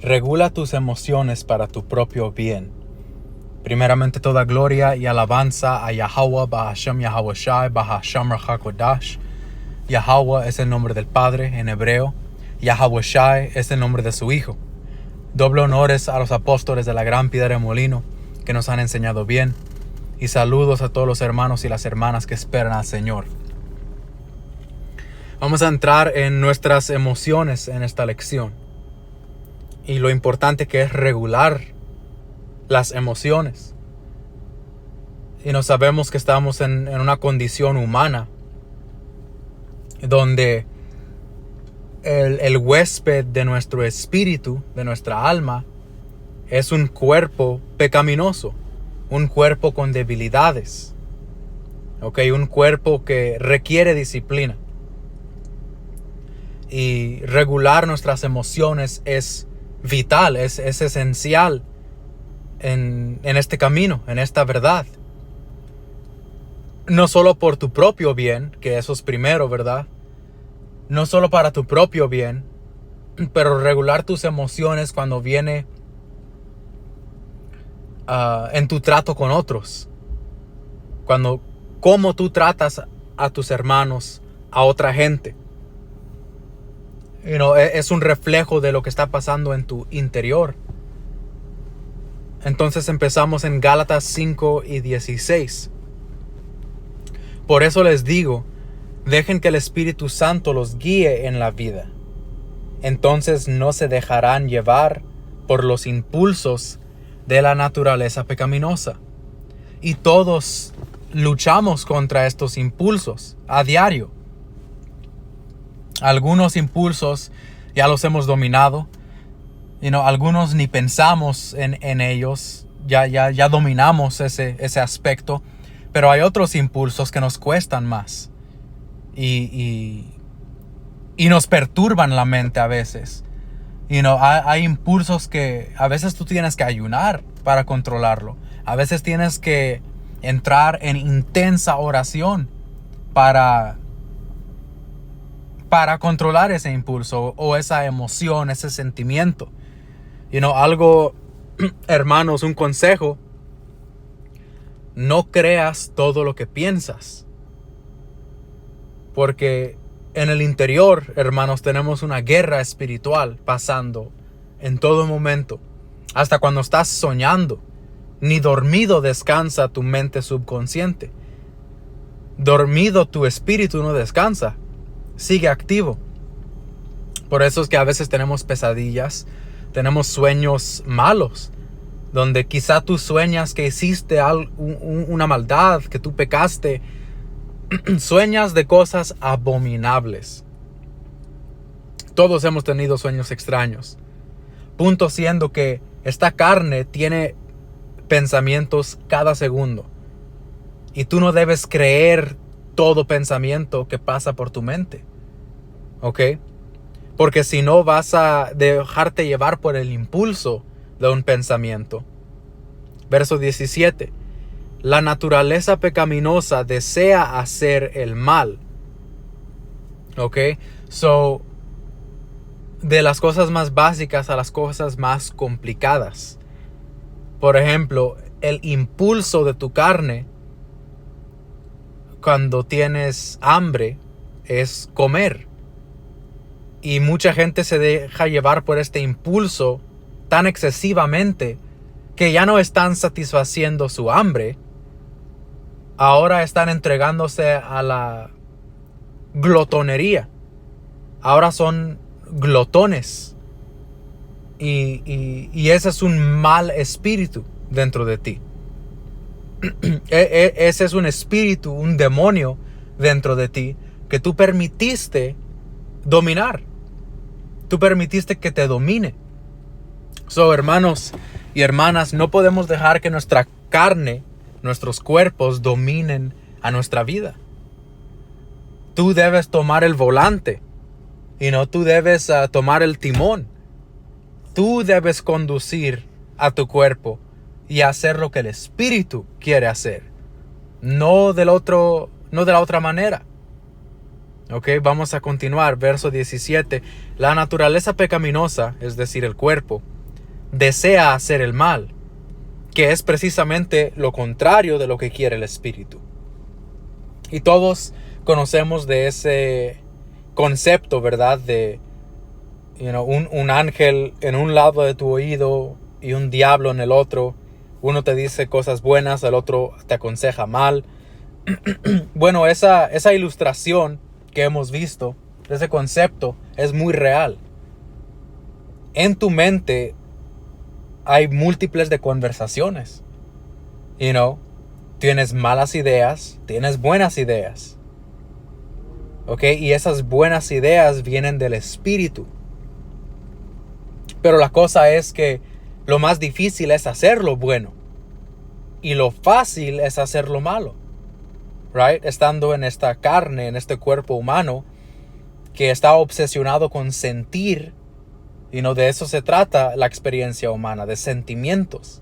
Regula tus emociones para tu propio bien. Primeramente, toda gloria y alabanza a Yahweh, Bahashem Yahweh Shai, Bahashem Rahakodash. Yahweh es el nombre del Padre en hebreo. Yahweh Shai es el nombre de su Hijo. Doble honores a los apóstoles de la gran piedra de molino que nos han enseñado bien. Y saludos a todos los hermanos y las hermanas que esperan al Señor. Vamos a entrar en nuestras emociones en esta lección. Y lo importante que es regular las emociones. Y no sabemos que estamos en una condición humana donde el huésped de nuestro espíritu, de nuestra alma, es un cuerpo pecaminoso, un cuerpo con debilidades, un cuerpo que requiere disciplina. Y regular nuestras emociones es vital, es esencial en este camino, en esta verdad. No solo por tu propio bien, que eso es primero, ¿verdad? No solo para tu propio bien, pero regular tus emociones cuando viene en tu trato con otros. Cómo tú tratas a tus hermanos, a otra gente. Es un reflejo de lo que está pasando en tu interior. Entonces empezamos en Gálatas 5:16. Por eso les digo, dejen que el Espíritu Santo los guíe en la vida. Entonces no se dejarán llevar por los impulsos de la naturaleza pecaminosa. Y todos luchamos contra estos impulsos a diario. Algunos impulsos ya los hemos dominado. Algunos ni pensamos en ellos. Ya dominamos ese aspecto. Pero hay otros impulsos que nos cuestan más. Y nos perturban la mente a veces. Hay impulsos que a veces tú tienes que ayunar para controlarlo. A veces tienes que entrar en intensa oración para controlar ese impulso o esa emoción, ese sentimiento. Hermanos, un consejo: no creas todo lo que piensas. Porque en el interior, hermanos, tenemos una guerra espiritual pasando en todo momento. Hasta cuando estás soñando, ni dormido descansa tu mente subconsciente. Dormido tu espíritu no descansa, sigue activo. Por eso es que a veces tenemos pesadillas, tenemos sueños malos, donde quizá tú sueñas que hiciste una maldad, que tú pecaste. Sueñas de cosas abominables. Todos hemos tenido sueños extraños. Punto siendo que esta carne tiene pensamientos cada segundo. Y tú no debes creer todo pensamiento que pasa por tu mente. ¿Ok? Porque si no, vas a dejarte llevar por el impulso de un pensamiento. Verso 17. La naturaleza pecaminosa desea hacer el mal. ¿Ok? So, de las cosas más básicas a las cosas más complicadas. Por ejemplo, el impulso de tu carne cuando tienes hambre es comer. Y mucha gente se deja llevar por este impulso tan excesivamente que ya no están satisfaciendo su hambre. Ahora están entregándose a la glotonería. Ahora son glotones. Y ese es un mal espíritu dentro de ti. Ese es un espíritu, un demonio dentro de ti que tú permitiste dominar. Tú permitiste que te domine. Hermanos y hermanas, no podemos dejar que nuestra carne, nuestros cuerpos dominen a nuestra vida. Tú debes tomar el volante. Tú debes tomar el timón. Tú debes conducir a tu cuerpo y hacer lo que el Espíritu quiere hacer. No de la otra manera. Ok, vamos a continuar. Verso 17. La naturaleza pecaminosa, es decir, el cuerpo, desea hacer el mal, que es precisamente lo contrario de lo que quiere el espíritu. Y todos conocemos de ese concepto, ¿verdad? De un ángel en un lado de tu oído y un diablo en el otro. Uno te dice cosas buenas, el otro te aconseja mal. Bueno, esa ilustración que hemos visto, ese concepto, es muy real. En tu mente hay múltiples de conversaciones. Tienes malas ideas, tienes buenas ideas. ¿Ok? Y esas buenas ideas vienen del espíritu. Pero la cosa es que lo más difícil es hacer lo bueno. Y lo fácil es hacer lo malo. Right? Estando en esta carne, en este cuerpo humano, que está obsesionado con sentir. De eso se trata la experiencia humana, de sentimientos.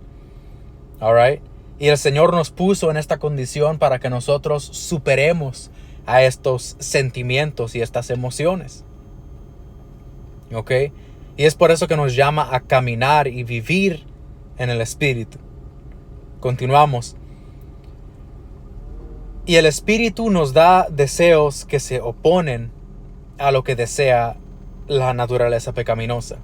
Alright? Y el Señor nos puso en esta condición para que nosotros superemos a estos sentimientos y estas emociones. ¿Ok? Y es por eso que nos llama a caminar y vivir en el Espíritu. Continuamos. Y el Espíritu nos da deseos que se oponen a lo que desea la naturaleza pecaminosa.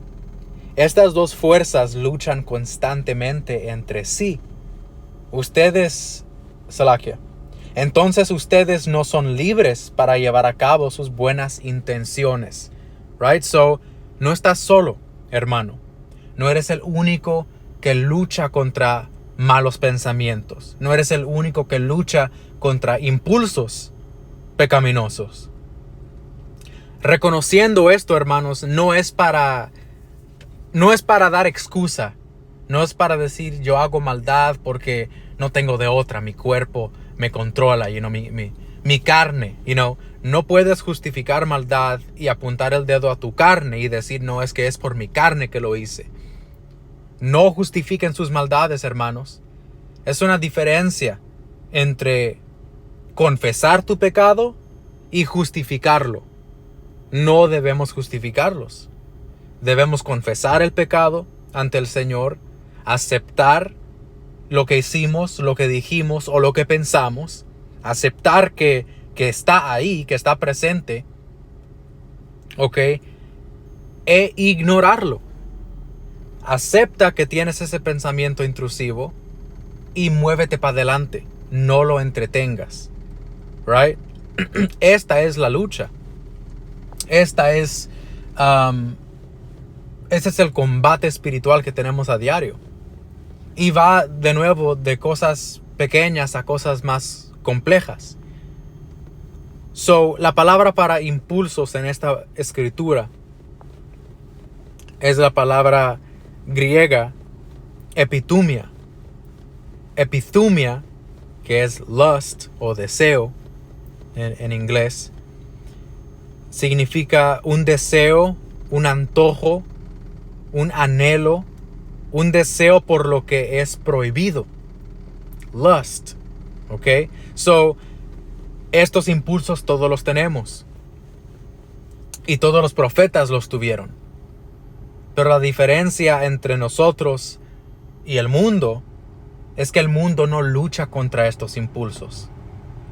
Estas dos fuerzas luchan constantemente entre sí. Entonces ustedes no son libres para llevar a cabo sus buenas intenciones. Right? So, no estás solo, hermano. No eres el único que lucha contra malos pensamientos. No eres el único que lucha contra impulsos pecaminosos. Reconociendo esto, hermanos, no es para dar excusa. No es para decir yo hago maldad porque no tengo de otra. Mi cuerpo me controla, mi carne. No puedes justificar maldad y apuntar el dedo a tu carne y decir no, es que es por mi carne que lo hice. No justifiquen sus maldades, hermanos. Es una diferencia entre confesar tu pecado y justificarlo. No debemos justificarlos. Debemos confesar el pecado ante el Señor, aceptar lo que hicimos, lo que dijimos o lo que pensamos, aceptar que está ahí, que está presente, ¿ok? E ignorarlo. Acepta que tienes ese pensamiento intrusivo y muévete para adelante. No lo entretengas. Right? Esta es la lucha. Ese es el combate espiritual que tenemos a diario. Y va de nuevo de cosas pequeñas a cosas más complejas. So, la palabra para impulsos en esta escritura es la palabra griega epithumia. Epithumia, que es lust o deseo en inglés, significa un deseo, un antojo, un anhelo, un deseo por lo que es prohibido. Lust. ¿Ok? So, estos impulsos todos los tenemos. Y todos los profetas los tuvieron. Pero la diferencia entre nosotros y el mundo es que el mundo no lucha contra estos impulsos.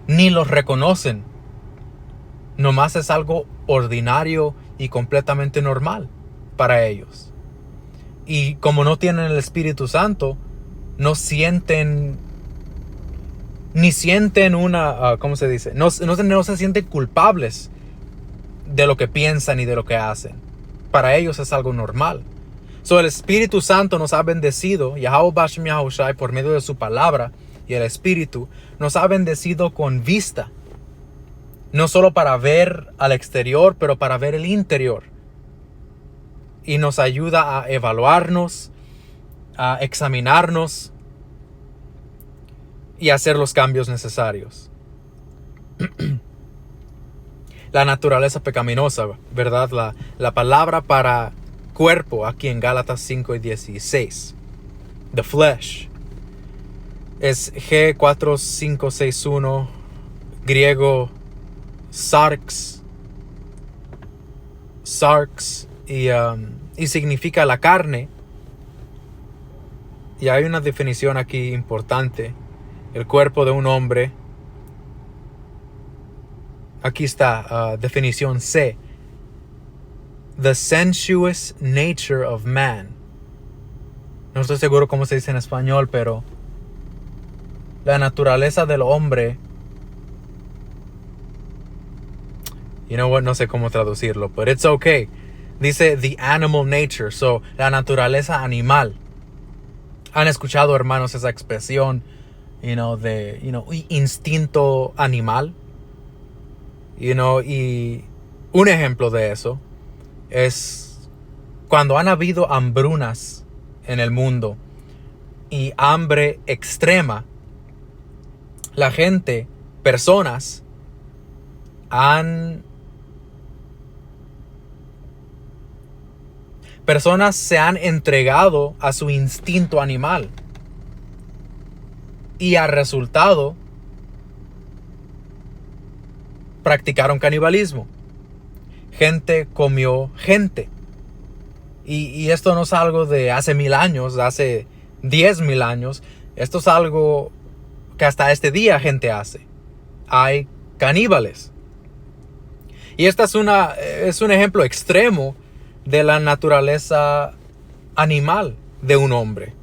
Ni los reconocen. Nomás es algo ordinario y completamente normal para ellos. Y como no tienen el Espíritu Santo, no sienten una, ¿cómo se dice? No se sienten culpables de lo que piensan y de lo que hacen. Para ellos es algo normal. So, el Espíritu Santo nos ha bendecido, Yahweh Bashem Yahushai, por medio de su palabra y el Espíritu, nos ha bendecido con vista. No solo para ver al exterior, pero para ver el interior. Y nos ayuda a evaluarnos, a examinarnos y hacer los cambios necesarios. La naturaleza pecaminosa, ¿verdad? La palabra para cuerpo aquí en Gálatas 5 y 16. The flesh. Es G , 4, 5, 6, 4561, griego sarx, sarx y significa la carne. Y hay una definición aquí importante. El cuerpo de un hombre. Aquí está, definición C. The sensuous nature of man. No estoy seguro cómo se dice en español, pero la naturaleza del hombre. You know what? No sé cómo traducirlo, but it's okay. Dice the animal nature, so la naturaleza animal. ¿Han escuchado, hermanos, esa expresión, de, instinto animal? Y un ejemplo de eso es cuando han habido hambrunas en el mundo y hambre extrema. La gente, personas, se han entregado a su instinto animal. Y al resultado, practicaron canibalismo. Gente comió gente. Y esto no es algo de hace 1000 años, hace 10,000 años. Esto es algo que hasta este día gente hace. Hay caníbales. Y esta es un ejemplo extremo de la naturaleza animal de un hombre.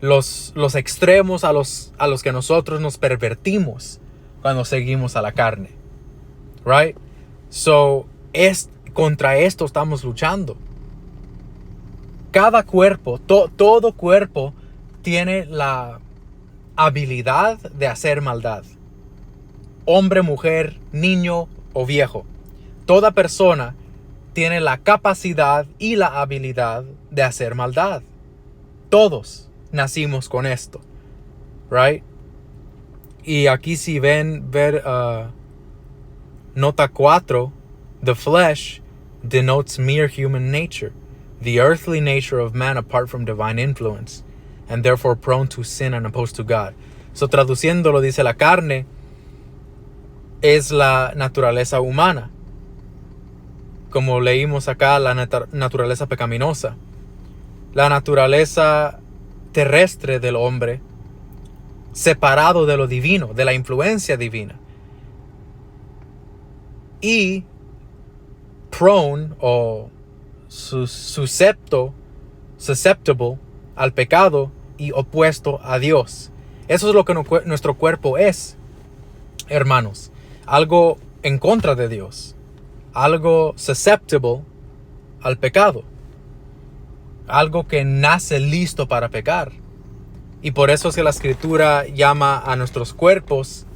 Los extremos a los que nosotros nos pervertimos cuando seguimos a la carne. Right? So, contra esto estamos luchando. Cada cuerpo, todo cuerpo tiene la habilidad de hacer maldad. Hombre, mujer, niño o viejo. Toda persona tiene la capacidad y la habilidad de hacer maldad. Todos nacimos con esto. Right? Y aquí si ver nota 4, the flesh denotes mere human nature, the earthly nature of man apart from divine influence, and therefore prone to sin and opposed to God. So traduciéndolo, dice, la carne es la naturaleza humana. Como leímos acá, la naturaleza pecaminosa. La naturaleza terrestre del hombre, separado de lo divino, de la influencia divina. Y prone o susceptible al pecado y opuesto a Dios. Eso es lo que nuestro cuerpo es, hermanos. Algo en contra de Dios. Algo susceptible al pecado. Algo que nace listo para pecar. Y por eso es que la Escritura llama a nuestros cuerpos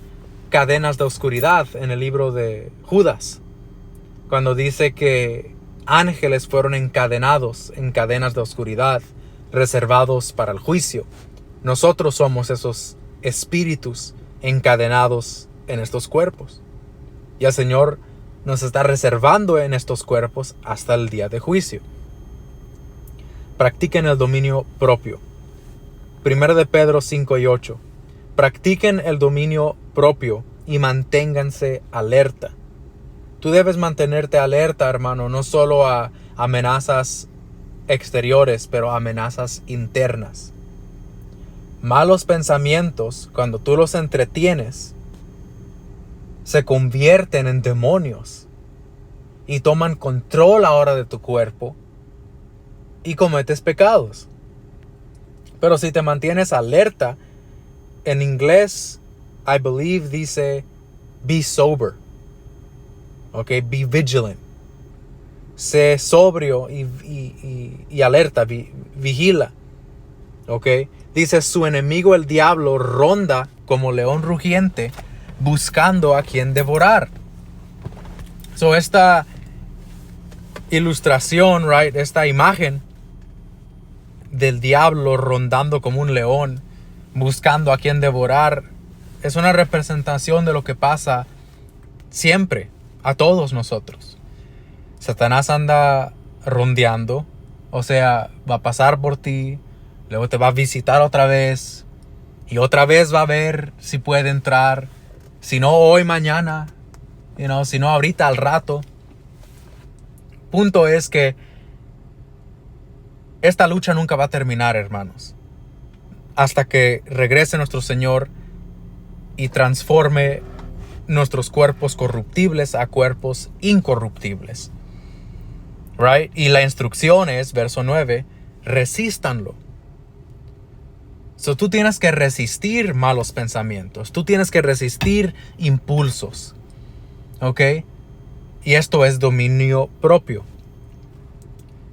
cadenas de oscuridad en el libro de Judas. Cuando dice que ángeles fueron encadenados en cadenas de oscuridad, reservados para el juicio. Nosotros somos esos espíritus encadenados en estos cuerpos. Y el Señor nos está reservando en estos cuerpos hasta el día de juicio. Practiquen el dominio propio. 1 de Pedro 5 y 8. Practiquen el dominio propio y manténganse alerta. Tú debes mantenerte alerta, hermano, no solo a amenazas exteriores, pero a amenazas internas. Malos pensamientos, cuando tú los entretienes, se convierten en demonios y toman control ahora de tu cuerpo y cometes pecados. Pero si te mantienes alerta, en inglés, I believe dice be sober. Okay, be vigilant. Sé sobrio y alerta, vigila. Okay, dice su enemigo el diablo ronda como león rugiente buscando a quien devorar. So esta ilustración, right, esta imagen del diablo rondando como un león buscando a quien devorar es una representación de lo que pasa siempre a todos nosotros. Satanás anda rondeando, o sea, va a pasar por ti, luego te va a visitar otra vez y otra vez va a ver si puede entrar, si no hoy, mañana, si no ahorita al rato. punto es que esta lucha nunca va a terminar, hermanos, hasta que regrese nuestro Señor y transforme nuestros cuerpos corruptibles a cuerpos incorruptibles. Right? Y la instrucción es, verso 9, resístanlo. So, tú tienes que resistir malos pensamientos. Tú tienes que resistir impulsos. ¿Ok? Y esto es dominio propio.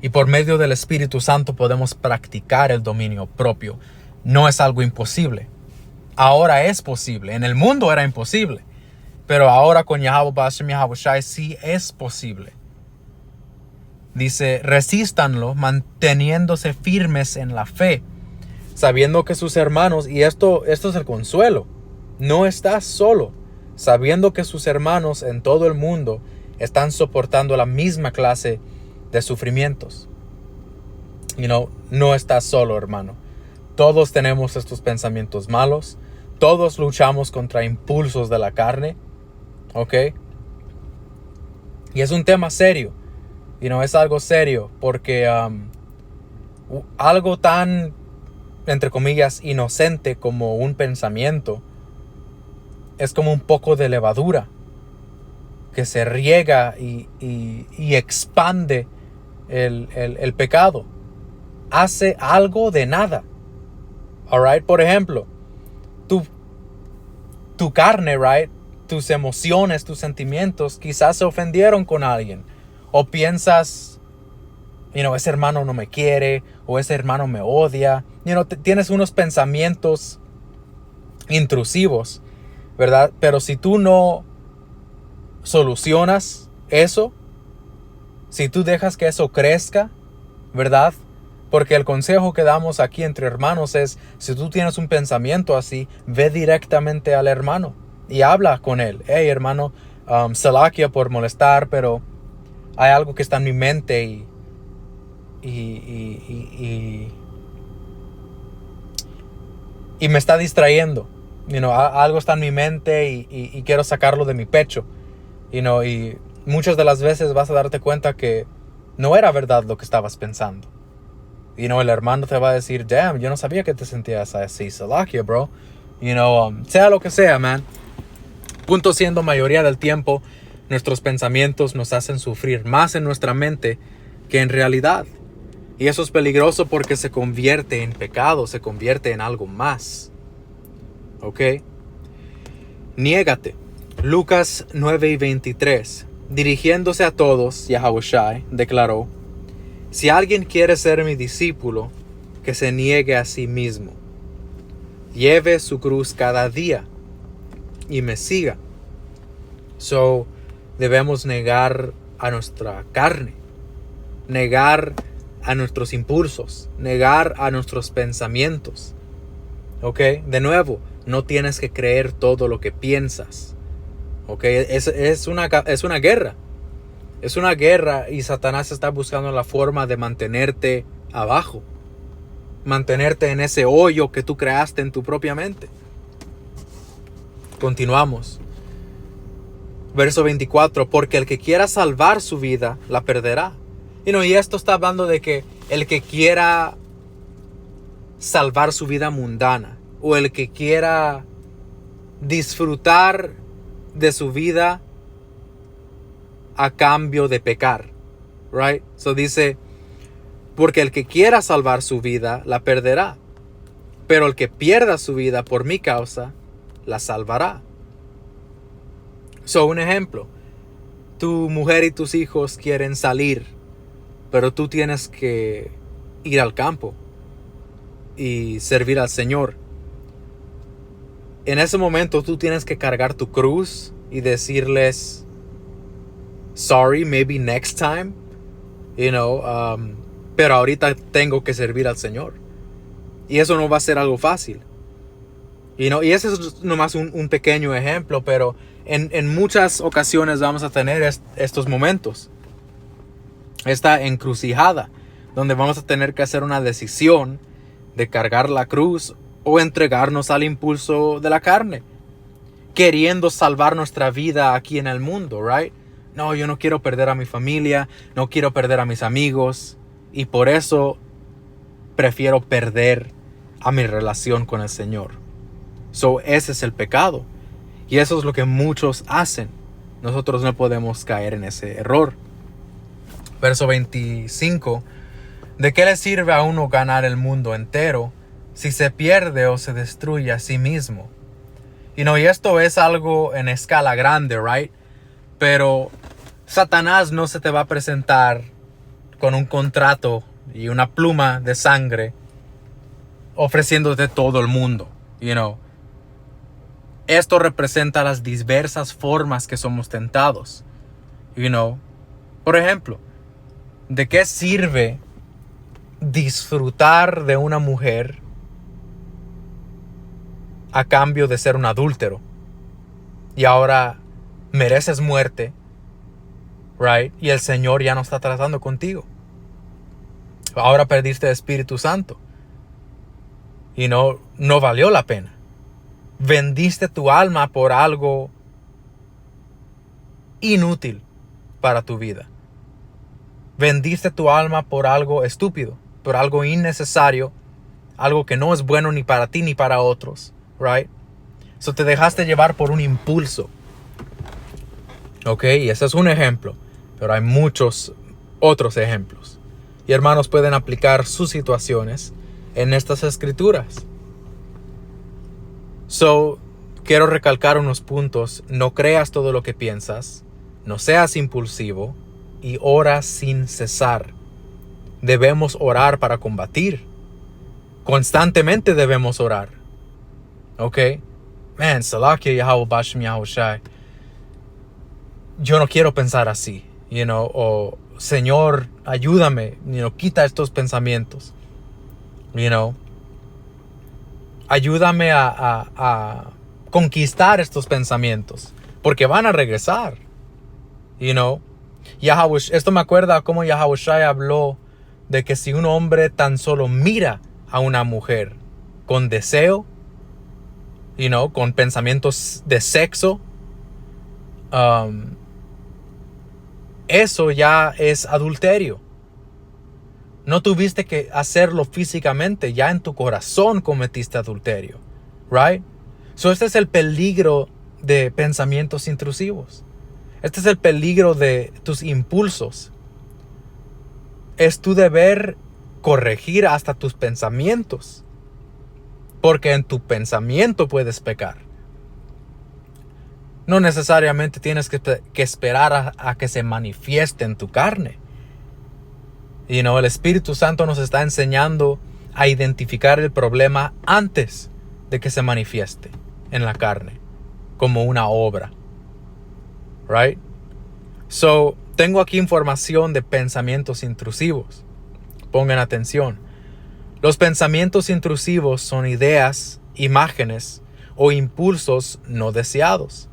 Y por medio del Espíritu Santo podemos practicar el dominio propio. No es algo imposible. Ahora es posible. En el mundo era imposible. Pero ahora con Yahweh Ba'ashem Yahweh Shai sí es posible. Dice, resístanlo manteniéndose firmes en la fe, sabiendo que sus hermanos, y esto es el consuelo, no estás solo, sabiendo que sus hermanos en todo el mundo están soportando la misma clase de sufrimientos. No estás solo, hermano. Todos tenemos estos pensamientos malos, todos luchamos contra impulsos de la carne, ¿ok? Y es un tema serio. Es algo serio porque algo tan, entre comillas, inocente como un pensamiento es como un poco de levadura que se riega y expande el pecado. Hace algo de nada. Alright, por ejemplo, tu carne, right, tus emociones, tus sentimientos quizás se ofendieron con alguien. O piensas, ese hermano no me quiere, o ese hermano me odia. Tienes unos pensamientos intrusivos, ¿verdad? Pero si tú no solucionas eso, si tú dejas que eso crezca, ¿verdad? Porque el consejo que damos aquí entre hermanos es, si tú tienes un pensamiento así, ve directamente al hermano y habla con él. Hey, hermano, salakia por molestar, pero hay algo que está en mi mente y me está distrayendo. Algo está en mi mente y quiero sacarlo de mi pecho. Y muchas de las veces vas a darte cuenta que no era verdad lo que estabas pensando. El hermano te va a decir, damn, yo no sabía que te sentías así, salakia, bro. Sea lo que sea, man. Punto siendo, mayoría del tiempo nuestros pensamientos nos hacen sufrir más en nuestra mente que en realidad. Y eso es peligroso porque se convierte en pecado, se convierte en algo más. ¿Ok? Niégate. Lucas 9:23. Dirigiéndose a todos, Yahushai declaró, si alguien quiere ser mi discípulo, que se niegue a sí mismo. Lleve su cruz cada día y me siga. So, debemos negar a nuestra carne, negar a nuestros impulsos, negar a nuestros pensamientos. ¿Ok? De nuevo, no tienes que creer todo lo que piensas. ¿Ok? Es una guerra. Es una guerra y Satanás está buscando la forma de mantenerte abajo. Mantenerte en ese hoyo que tú creaste en tu propia mente. Continuamos. Verso 24, porque el que quiera salvar su vida, la perderá. Y esto está hablando de que el que quiera salvar su vida mundana, o el que quiera disfrutar de su vida a cambio de pecar. Right? So dice, porque el que quiera salvar su vida, la perderá. Pero el que pierda su vida por mi causa, la salvará. So, un ejemplo, tu mujer y tus hijos quieren salir, pero tú tienes que ir al campo y servir al Señor. En ese momento tú tienes que cargar tu cruz y decirles, sorry, maybe next time, pero ahorita tengo que servir al Señor. Y eso no va a ser algo fácil. Y ese es nomás un pequeño ejemplo, pero en muchas ocasiones vamos a tener estos momentos. Esta encrucijada, donde vamos a tener que hacer una decisión de cargar la cruz o entregarnos al impulso de la carne, queriendo salvar nuestra vida aquí en el mundo, right? no, yo no quiero perder a mi familia, no quiero perder a mis amigos, y por eso prefiero perder a mi relación con el Señor. Ese es el pecado. Y eso es lo que muchos hacen. Nosotros no podemos caer en ese error. Verso 25. ¿De qué le sirve a uno ganar el mundo entero si se pierde o se destruye a sí mismo? Y esto es algo en escala grande, right? Pero Satanás no se te va a presentar con un contrato y una pluma de sangre ofreciéndote todo el mundo, Esto representa las diversas formas que somos tentados, Por ejemplo, ¿de qué sirve disfrutar de una mujer a cambio de ser un adúltero? Y ahora mereces muerte, right? Y el Señor ya no está tratando contigo. Ahora perdiste el Espíritu Santo. Y no valió la pena. Vendiste tu alma por algo inútil para tu vida. Vendiste tu alma por algo estúpido, por algo innecesario, algo que no es bueno ni para ti ni para otros, right? Te dejaste llevar por un impulso. Ok, y ese es un ejemplo, pero hay muchos otros ejemplos. Y hermanos pueden aplicar sus situaciones en estas escrituras. Quiero recalcar unos puntos. No creas todo lo que piensas. No seas impulsivo. Y ora sin cesar. Debemos orar para combatir. Constantemente debemos orar. Ok. Man, Salakia Yahweh Bashem Yahushai. Yo no quiero pensar así. O Señor, ayúdame. Quita estos pensamientos. Ayúdame a conquistar estos pensamientos. Porque van a regresar. Esto me acuerda cómo Yahushua habló de que si un hombre tan solo mira a una mujer con deseo, con pensamientos de sexo, eso ya es adulterio. No tuviste que hacerlo físicamente, ya en tu corazón cometiste adulterio, right? Este es el peligro de pensamientos intrusivos. Este es el peligro de tus impulsos. Es tu deber corregir hasta tus pensamientos, porque en tu pensamiento puedes pecar. No necesariamente tienes que esperar a que se manifieste en tu carne. El Espíritu Santo nos está enseñando a identificar el problema antes de que se manifieste en la carne, como una obra. Right? Tengo aquí información de pensamientos intrusivos. Pongan atención. Los pensamientos intrusivos son ideas, imágenes o impulsos no deseados.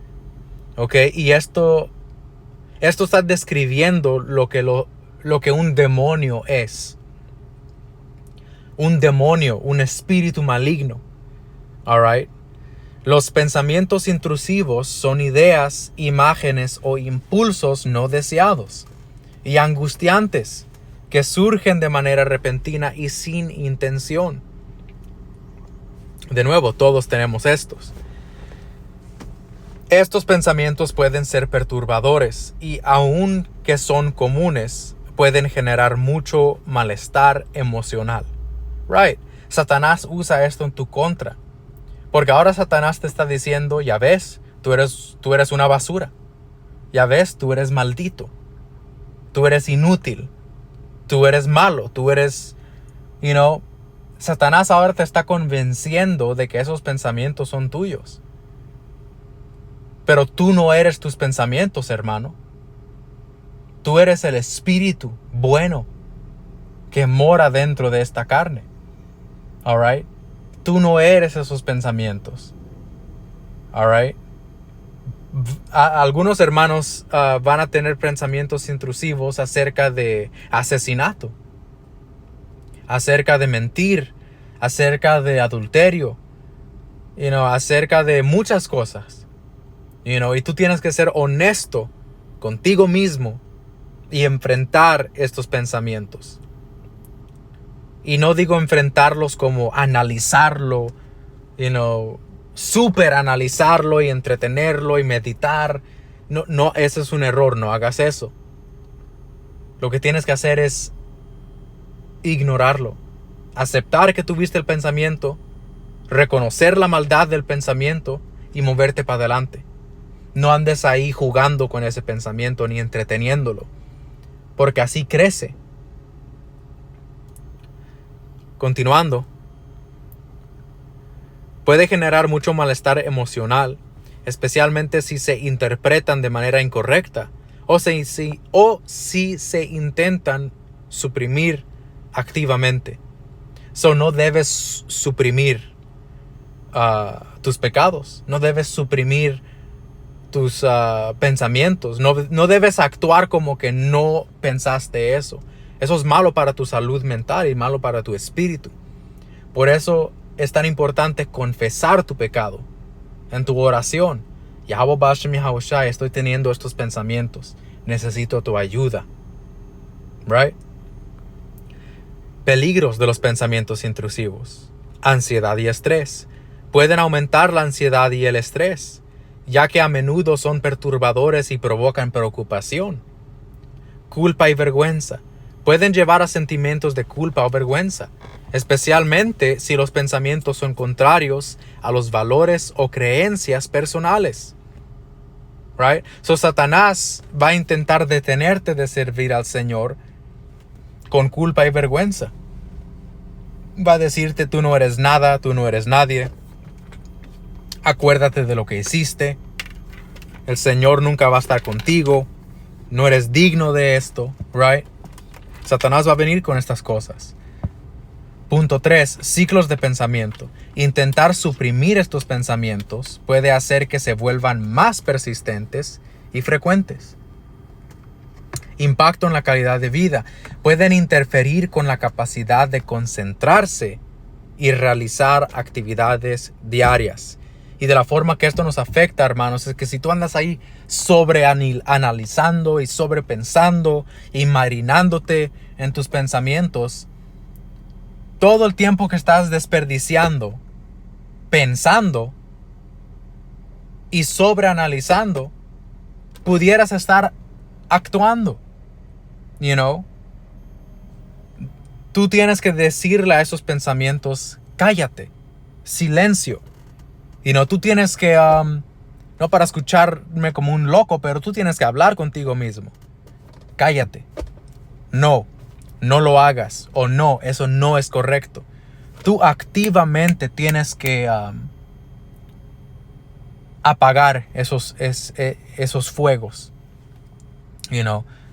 ¿Ok? Y esto está describiendo lo que un demonio es. Un demonio, un espíritu maligno. All right? Los pensamientos intrusivos son ideas, imágenes o impulsos no deseados y angustiantes que surgen de manera repentina y sin intención. De nuevo, todos tenemos estos. Estos pensamientos pueden ser perturbadores y aunque son comunes, pueden generar mucho malestar emocional. Right? Satanás usa esto en tu contra. Porque ahora Satanás te está diciendo, ya ves, tú eres una basura. Ya ves, tú eres maldito. Tú eres inútil. Tú eres malo. Tú eres, Satanás ahora te está convenciendo de que esos pensamientos son tuyos. Pero tú no eres tus pensamientos, hermano. Tú eres el espíritu bueno que mora dentro de esta carne. All right? Tú no eres esos pensamientos. All right? Algunos hermanos van a tener pensamientos intrusivos acerca de asesinato, acerca de mentir, acerca de adulterio, acerca de muchas cosas. Y tú tienes que ser honesto contigo mismo y enfrentar estos pensamientos. Y no digo enfrentarlos como analizarlo, súper analizarlo y entretenerlo y meditar. No, ese es un error, no hagas eso. Lo que tienes que hacer es ignorarlo, aceptar que tuviste el pensamiento, reconocer la maldad del pensamiento y moverte para adelante. No andes ahí jugando con ese pensamiento ni entreteniéndolo, porque así crece. Continuando, puede generar mucho malestar emocional, especialmente si se interpretan de manera incorrecta o si se intentan suprimir activamente. No debes suprimir tus pecados, no debes suprimir tus pensamientos, no debes actuar como que no pensaste eso. Eso es malo para tu salud mental y malo para tu espíritu. Por eso es tan importante confesar tu pecado en tu oración. Yahweh Bashem Yahushai, estoy teniendo estos pensamientos, necesito tu ayuda. Right? Peligros de los pensamientos intrusivos. Ansiedad y estrés. Pueden aumentar la ansiedad y el estrés, ya que a menudo son perturbadores y provocan preocupación. Culpa y vergüenza. Pueden llevar a sentimientos de culpa o vergüenza, especialmente si los pensamientos son contrarios a los valores o creencias personales. Right? Satanás va a intentar detenerte de servir al Señor con culpa y vergüenza. Va a decirte: tú no eres nada, tú no eres nadie. Acuérdate de lo que hiciste. El Señor nunca va a estar contigo. No eres digno de esto. Right? Satanás va a venir con estas cosas. Punto 3. Ciclos de pensamiento. Intentar suprimir estos pensamientos puede hacer que se vuelvan más persistentes y frecuentes. Impacto en la calidad de vida. Pueden interferir con la capacidad de concentrarse y realizar actividades diarias. Y de la forma que esto nos afecta, hermanos, es que si tú andas ahí analizando y sobrepensando y marinándote en tus pensamientos, todo el tiempo que estás desperdiciando, pensando y sobreanalizando, pudieras estar actuando. Tú tienes que decirle a esos pensamientos: cállate, silencio. Tú tienes que, no para escucharme como un loco, pero tú tienes que hablar contigo mismo. Cállate. No lo hagas. O no, eso no es correcto. Tú activamente tienes que apagar esos fuegos.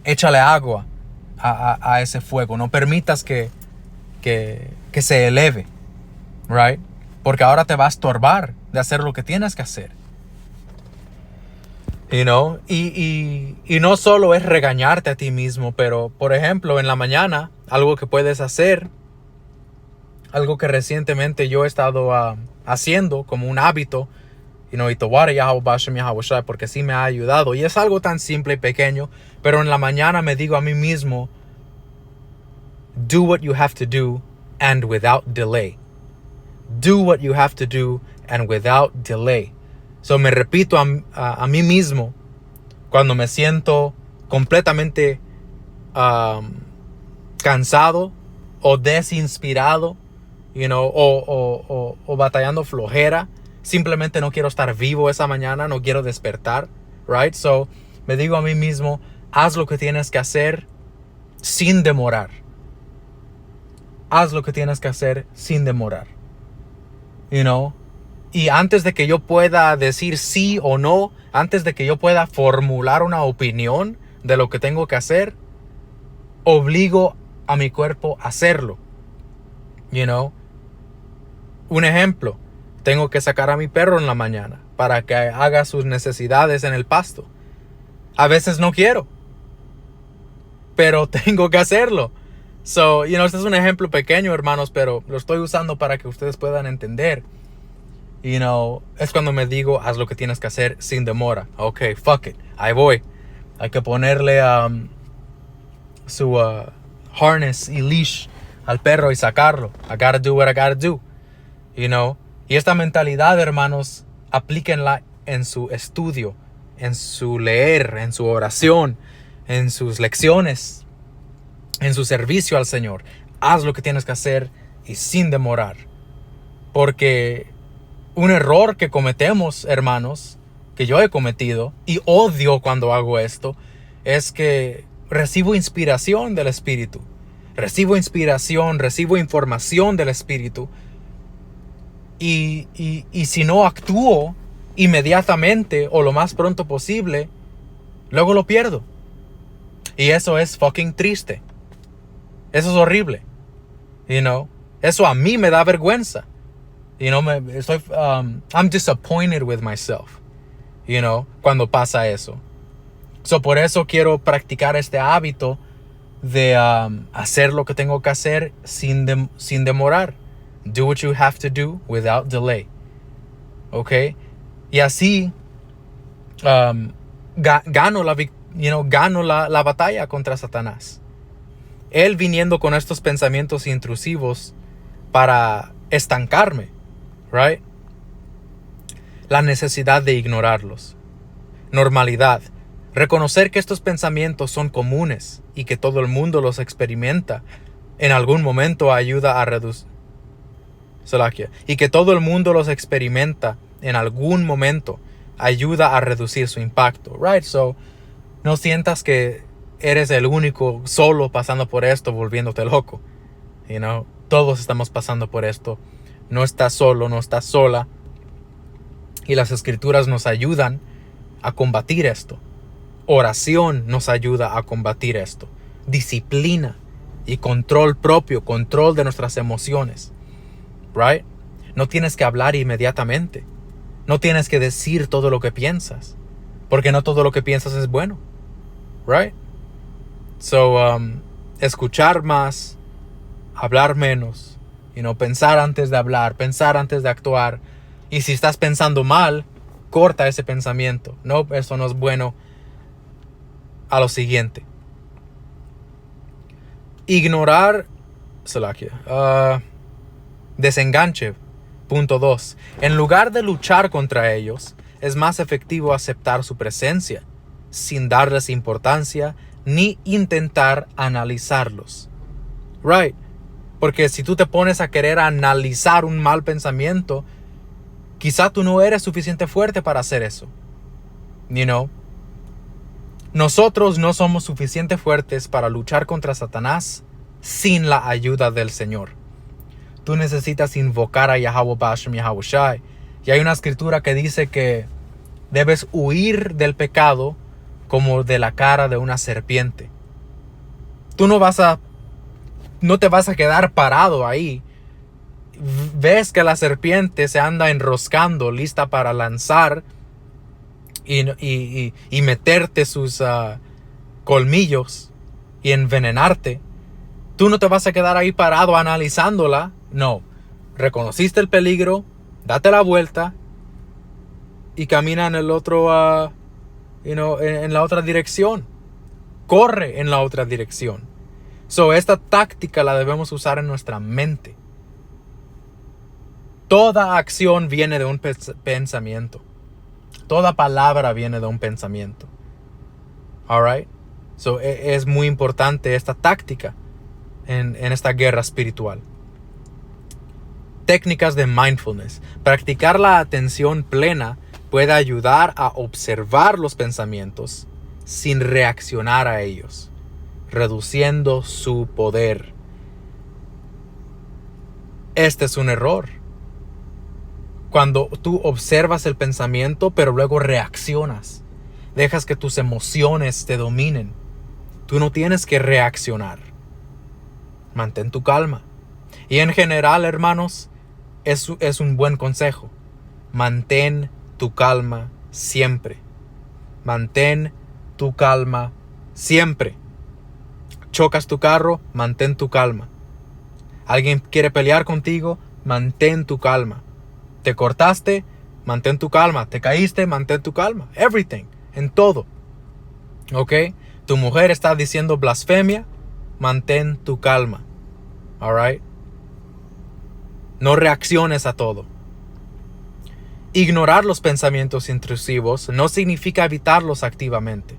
Échale agua a ese fuego. No permitas que se eleve. Right? Porque ahora te va a estorbar de hacer lo que tienes que hacer. Y no solo es regañarte a ti mismo, pero por ejemplo en la mañana, algo que puedes hacer, algo que recientemente yo he estado haciendo como un hábito, porque sí me ha ayudado. Y es algo tan simple y pequeño, pero en la mañana me digo a mí mismo: do what you have to do and without delay. Do what you have to do and without delay. Me repito a mí mismo cuando me siento completamente cansado o desinspirado, o batallando flojera. Simplemente no quiero estar vivo esa mañana, no quiero despertar. Right? Me digo a mí mismo: haz lo que tienes que hacer sin demorar. Haz lo que tienes que hacer sin demorar. Y antes de que yo pueda decir sí o no, antes de que yo pueda formular una opinión de lo que tengo que hacer, obligo a mi cuerpo a hacerlo. Un ejemplo: tengo que sacar a mi perro en la mañana para que haga sus necesidades en el pasto. A veces no quiero, pero tengo que hacerlo. Este es un ejemplo pequeño, hermanos, pero lo estoy usando para que ustedes puedan entender. Es cuando me digo: haz lo que tienes que hacer sin demora. Ok, fuck it, ahí voy. Hay que ponerle su harness y leash al perro y sacarlo. I gotta do what I gotta do. You know? Y esta mentalidad, hermanos, aplíquenla en su estudio, en su leer, en su oración, en sus lecciones, en su servicio al Señor. Haz lo que tienes que hacer y sin demorar. Porque un error que cometemos, hermanos, que yo he cometido y odio cuando hago esto, es que recibo inspiración del Espíritu. Recibo inspiración, recibo información del Espíritu. Y si no actúo inmediatamente o lo más pronto posible, luego lo pierdo. Y eso es fucking triste. Eso es horrible. You know? Eso a mí me da vergüenza. You know, I'm disappointed with myself. You know, cuando pasa eso. So, por eso quiero practicar este hábito de hacer lo que tengo que hacer sin demorar. Do what you have to do without delay. Okay? Y así gano la batalla contra Satanás. Él viniendo con estos pensamientos intrusivos para estancarme. Right? La necesidad de ignorarlos. Normalidad. Reconocer que estos pensamientos son comunes y que todo el mundo los experimenta en algún momento ayuda a reducir. Y que todo el mundo los experimenta en algún momento ayuda a reducir su impacto. Right? So, no sientas que eres el único solo pasando por esto, volviéndote loco. You know? Todos estamos pasando por esto. No estás solo, no estás sola. Y las escrituras nos ayudan a combatir esto. Oración nos ayuda a combatir esto. Disciplina y control propio, control de nuestras emociones. Right? No tienes que hablar inmediatamente. No tienes que decir todo lo que piensas. Porque no todo lo que piensas es bueno. Right? So, escuchar más, hablar menos. Pensar antes de hablar, pensar antes de actuar. Y si estás pensando mal, corta ese pensamiento. No, eso no es bueno. A lo siguiente. Ignorar. Desenganche. Punto 2. En lugar de luchar contra ellos, es más efectivo aceptar su presencia, sin darles importancia, ni intentar analizarlos. Right. Porque si tú te pones a querer analizar un mal pensamiento, quizá tú no eres suficiente fuerte para hacer eso. You know? Nosotros no somos suficiente fuertes para luchar contra Satanás sin la ayuda del Señor. Tú necesitas invocar a Yahweh Bashem Yahweh Shai. Y hay una escritura que dice que debes huir del pecado como de la cara de una serpiente. Tú no te vas a quedar parado ahí. Ves que la serpiente se anda enroscando, lista para lanzar y meterte sus colmillos y envenenarte. Tú no te vas a quedar ahí parado analizándola. No. Reconociste el peligro, date la vuelta y camina en el otro, en la otra dirección. Corre en la otra dirección. So, esta táctica la debemos usar en nuestra mente. Toda acción viene de un pensamiento. Toda palabra viene de un pensamiento. Alright? So, es muy importante esta táctica en esta guerra espiritual. Técnicas de mindfulness. Practicar la atención plena puede ayudar a observar los pensamientos sin reaccionar a ellos, reduciendo su poder. Este es un error. Cuando tú observas el pensamiento, pero luego reaccionas. Dejas que tus emociones te dominen. Tú no tienes que reaccionar. Mantén tu calma. Y en general, hermanos, es un buen consejo. Mantén tu calma siempre. Mantén tu calma siempre. Chocas tu carro, mantén tu calma. Alguien quiere pelear contigo, mantén tu calma. Te cortaste, mantén tu calma. Te caíste, mantén tu calma. Everything, en todo. ¿Ok? Tu mujer está diciendo blasfemia, mantén tu calma. Alright? No reacciones a todo. Ignorar los pensamientos intrusivos no significa evitarlos activamente,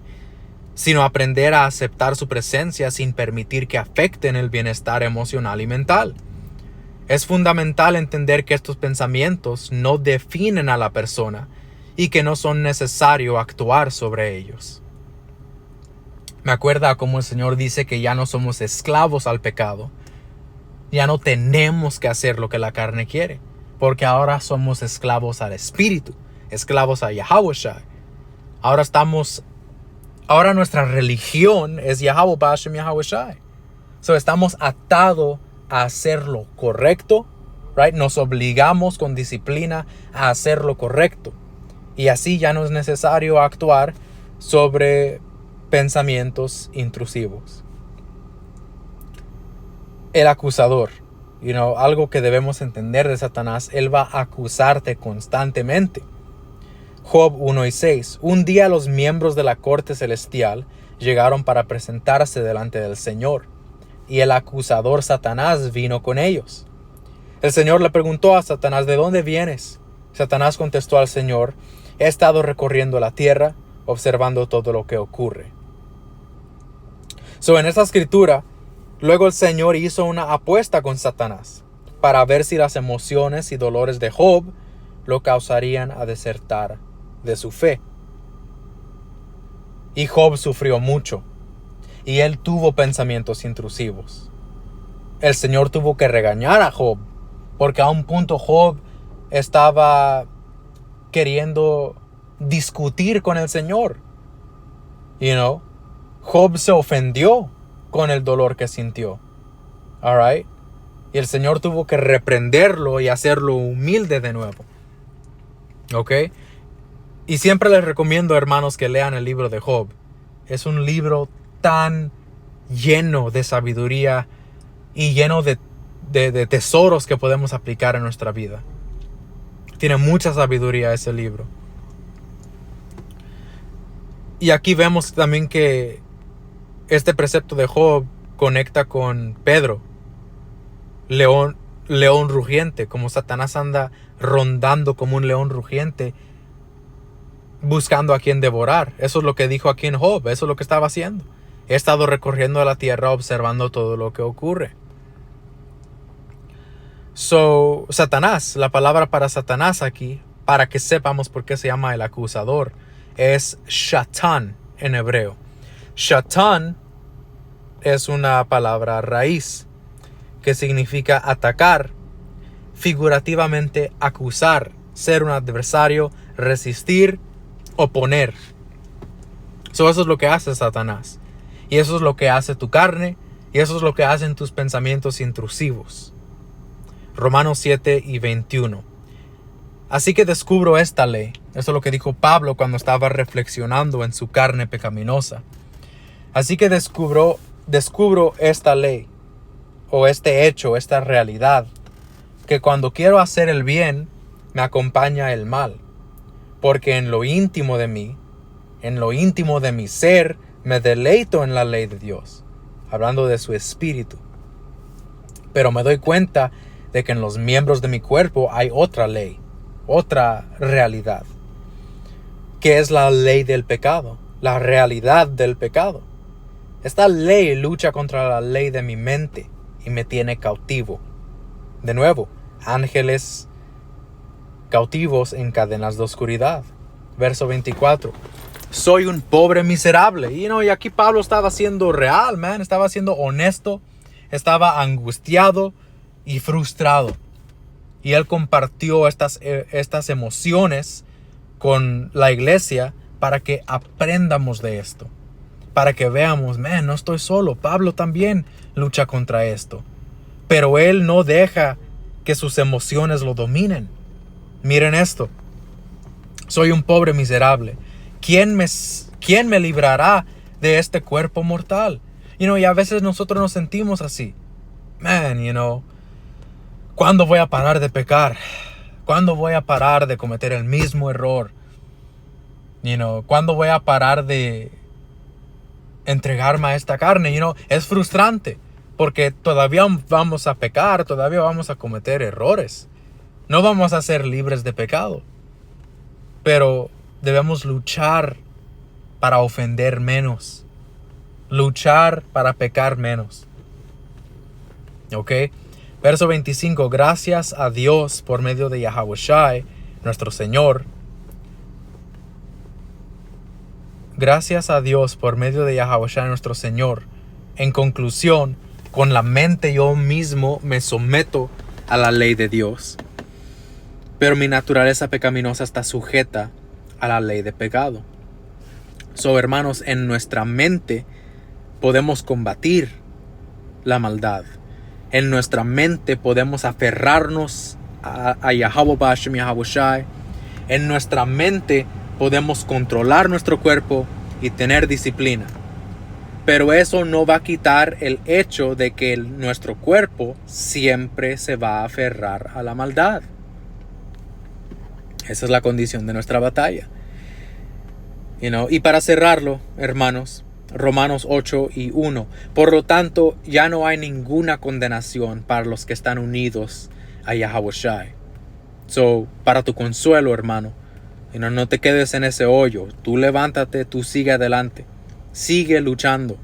sino aprender a aceptar su presencia sin permitir que afecten el bienestar emocional y mental. Es fundamental entender que estos pensamientos no definen a la persona y que no son necesario actuar sobre ellos. Me acuerda cómo el Señor dice que ya no somos esclavos al pecado. Ya no tenemos que hacer lo que la carne quiere, porque ahora somos esclavos al Espíritu, esclavos a Yahawashi. Ahora nuestra religión es Yahweh Bashem Yahawashi. So estamos atados a hacer lo correcto, right? Nos obligamos con disciplina a hacer lo correcto. Y así ya no es necesario actuar sobre pensamientos intrusivos. El acusador, algo que debemos entender de Satanás, él va a acusarte constantemente. Job 1:6. Un día los miembros de la corte celestial llegaron para presentarse delante del Señor, y el acusador Satanás vino con ellos. El Señor le preguntó a Satanás, ¿de dónde vienes? Satanás contestó al Señor, he estado recorriendo la tierra, observando todo lo que ocurre. En esta escritura, luego el Señor hizo una apuesta con Satanás para ver si las emociones y dolores de Job lo causarían a desertar de su fe. Y Job sufrió mucho y él tuvo pensamientos intrusivos. El Señor tuvo que regañar a Job porque a un punto Job estaba queriendo discutir con el Señor. Job se ofendió con el dolor que sintió. Alright? Y el Señor tuvo que reprenderlo y hacerlo humilde de nuevo. ¿Ok? Y siempre les recomiendo, hermanos, que lean el libro de Job. Es un libro tan lleno de sabiduría y lleno de tesoros que podemos aplicar en nuestra vida. Tiene mucha sabiduría ese libro. Y aquí vemos también que este precepto de Job conecta con Pedro, león rugiente, como Satanás anda rondando como un león rugiente, buscando a quien devorar. Eso es lo que dijo aquí en Job, eso es lo que estaba haciendo. He estado recorriendo la tierra observando todo lo que ocurre. Satanás, la palabra para Satanás aquí, para que sepamos por qué se llama el acusador, es Shatan en hebreo. Shatan es una palabra raíz que significa atacar, figurativamente acusar, ser un adversario, resistir, oponer. Eso es lo que hace Satanás. Y eso es lo que hace tu carne. Y eso es lo que hacen tus pensamientos intrusivos. Romanos 7:21. Así que descubro esta ley. Eso es lo que dijo Pablo cuando estaba reflexionando en su carne pecaminosa. Así que descubro esta ley, o este hecho, esta realidad, que cuando quiero hacer el bien, me acompaña el mal. Porque en lo íntimo de mí, en lo íntimo de mi ser, me deleito en la ley de Dios, hablando de su espíritu. Pero me doy cuenta de que en los miembros de mi cuerpo hay otra ley, otra realidad, que es la ley del pecado, la realidad del pecado. Esta ley lucha contra la ley de mi mente y me tiene cautivo. De nuevo, ángeles cautivos en cadenas de oscuridad. Verso 24. Soy un pobre miserable. Y aquí Pablo estaba siendo real, estaba siendo honesto, estaba angustiado y frustrado. Y él compartió estas emociones con la iglesia para que aprendamos de esto. Para que veamos, no estoy solo. Pablo también lucha contra esto. Pero él no deja que sus emociones lo dominen. Miren esto. Soy un pobre miserable. ¿Quién me librará de este cuerpo mortal? Y a veces nosotros nos sentimos así. ¿Cuándo voy a parar de pecar? ¿Cuándo voy a parar de cometer el mismo error? ¿Cuándo voy a parar de entregarme a esta carne. Es frustrante porque todavía vamos a pecar, todavía vamos a cometer errores. No vamos a ser libres de pecado, pero debemos luchar para ofender menos, luchar para pecar menos. ¿Ok? Verso 25. Gracias a Dios por medio de Yahawashi, nuestro Señor. Gracias a Dios por medio de Yahawashi, nuestro Señor. En conclusión, con la mente yo mismo me someto a la ley de Dios. Pero mi naturaleza pecaminosa está sujeta a la ley de pecado. Hermanos, en nuestra mente podemos combatir la maldad. En nuestra mente podemos aferrarnos a Yahweh Bashem, Yahawashi. En nuestra mente podemos controlar nuestro cuerpo y tener disciplina. Pero eso no va a quitar el hecho de que nuestro cuerpo siempre se va a aferrar a la maldad. Esa es la condición de nuestra batalla. Y para cerrarlo, hermanos, Romanos 8:1. Por lo tanto, ya no hay ninguna condenación para los que están unidos a Yahawashi. Para tu consuelo, hermano, no te quedes en ese hoyo. Tú levántate, tú sigue adelante. Sigue luchando.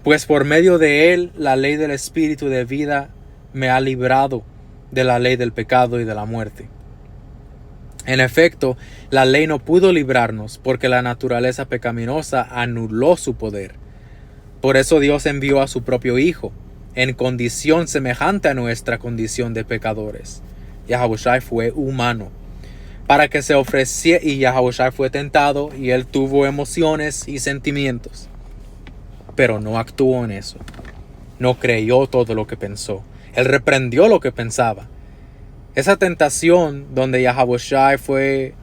Pues por medio de él, la ley del Espíritu de vida me ha librado de la ley del pecado y de la muerte. En efecto, la ley no pudo librarnos porque la naturaleza pecaminosa anuló su poder. Por eso Dios envió a su propio Hijo, en condición semejante a nuestra condición de pecadores. Yahawashi fue humano, para que se ofreciera, y Yahawashi fue tentado, y él tuvo emociones y sentimientos. Pero no actuó en eso. No creyó todo lo que pensó. Él reprendió lo que pensaba. Esa tentación donde Yahawashi fue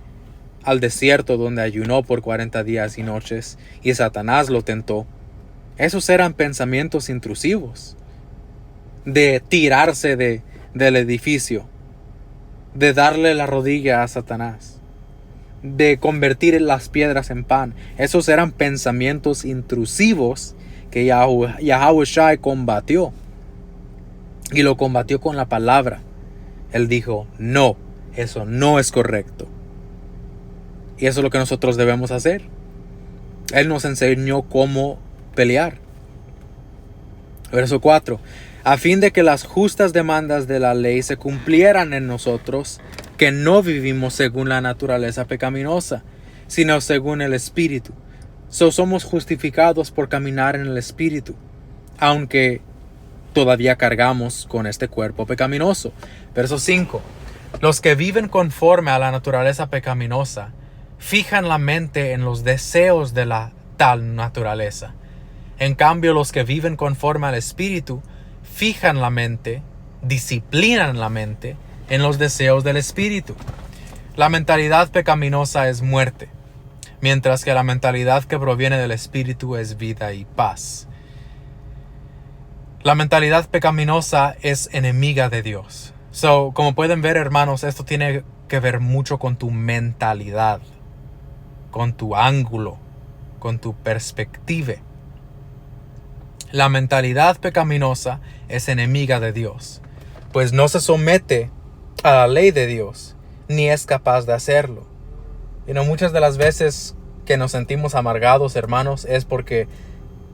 al desierto, donde ayunó por 40 días y noches, y Satanás lo tentó, esos eran pensamientos intrusivos. De tirarse del edificio, de darle la rodilla a Satanás, de convertir las piedras en pan. Esos eran pensamientos intrusivos que Yahawashi combatió. Y lo combatió con la palabra. Él dijo, no, eso no es correcto. Y eso es lo que nosotros debemos hacer. Él nos enseñó cómo pelear. Verso 4. A fin de que las justas demandas de la ley se cumplieran en nosotros, que no vivimos según la naturaleza pecaminosa, sino según el Espíritu. Somos justificados por caminar en el Espíritu, aunque todavía cargamos con este cuerpo pecaminoso. Verso 5. Los que viven conforme a la naturaleza pecaminosa fijan la mente en los deseos de la tal naturaleza. En cambio, los que viven conforme al Espíritu fijan la mente, disciplinan la mente en los deseos del Espíritu. La mentalidad pecaminosa es muerte, mientras que la mentalidad que proviene del Espíritu es vida y paz. La mentalidad pecaminosa es enemiga de Dios. Como pueden ver, hermanos, esto tiene que ver mucho con tu mentalidad, con tu ángulo, con tu perspectiva. La mentalidad pecaminosa es enemiga de Dios, pues no se somete a la ley de Dios, ni es capaz de hacerlo. Muchas de las veces que nos sentimos amargados, hermanos, es porque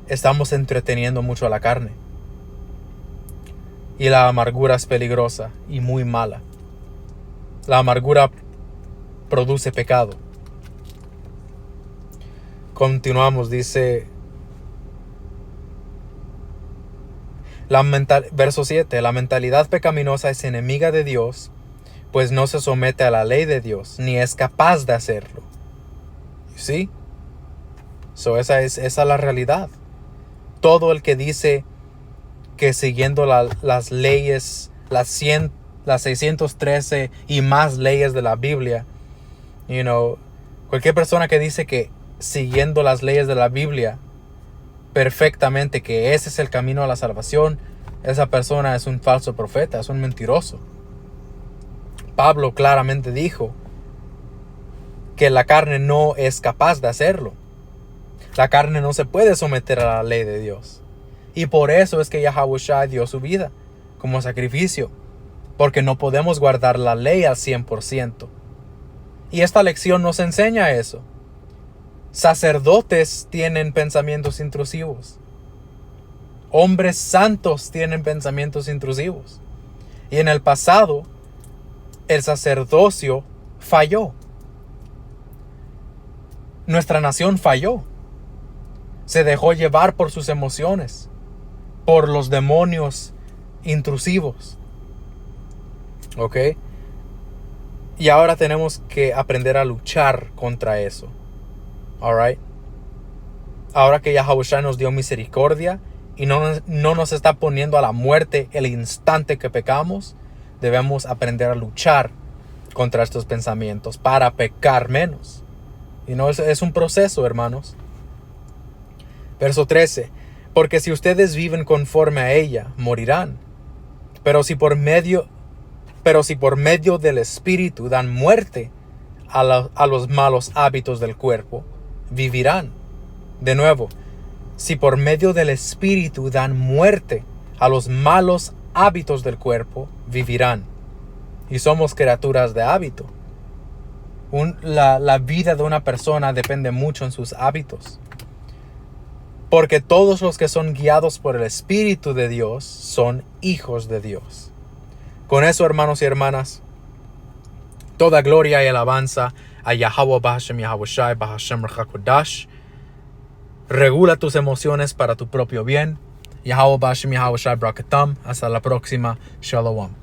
estamos entreteniendo mucho a la carne. Y la amargura es peligrosa y muy mala. La amargura produce pecado. Continuamos, dice verso 7. La mentalidad pecaminosa es enemiga de Dios, pues no se somete a la ley de Dios, ni es capaz de hacerlo. ¿Sí? Esa es la realidad. Todo el que dice que siguiendo las leyes, las 613 y más leyes de la Biblia, cualquier persona que dice que siguiendo las leyes de la Biblia perfectamente, que ese es el camino a la salvación, esa persona es un falso profeta, es un mentiroso. Pablo claramente dijo que la carne no es capaz de hacerlo. La carne no se puede someter a la ley de Dios. Y por eso es que Yahawashi dio su vida como sacrificio. Porque no podemos guardar la ley al 100%. Y esta lección nos enseña eso. Sacerdotes tienen pensamientos intrusivos. Hombres santos tienen pensamientos intrusivos. Y en el pasado, el sacerdocio falló. Nuestra nación falló. Se dejó llevar por sus emociones, por los demonios intrusivos. ¿Ok? Y ahora tenemos que aprender a luchar contra eso. Alright. Ahora que Yahawashi nos dio misericordia y no nos está poniendo a la muerte el instante que pecamos, debemos aprender a luchar contra estos pensamientos para pecar menos. Y no es un proceso, hermanos. Verso 13. Porque si ustedes viven conforme a ella, morirán. Pero si por medio del Espíritu dan muerte a los malos hábitos del cuerpo, vivirán. De nuevo, si por medio del Espíritu dan muerte a los malos hábitos del cuerpo, vivirán. Y somos criaturas de hábito. La vida de una persona depende mucho en sus hábitos. Porque todos los que son guiados por el Espíritu de Dios son hijos de Dios. Con eso, hermanos y hermanas, toda gloria y alabanza a Yahweh Bahashem Yahawashi Bahashem Rechakodash. Regula tus emociones para tu propio bien. Yahweh Bahashem Yahawashi Brakatam. Hasta la próxima. Shalom.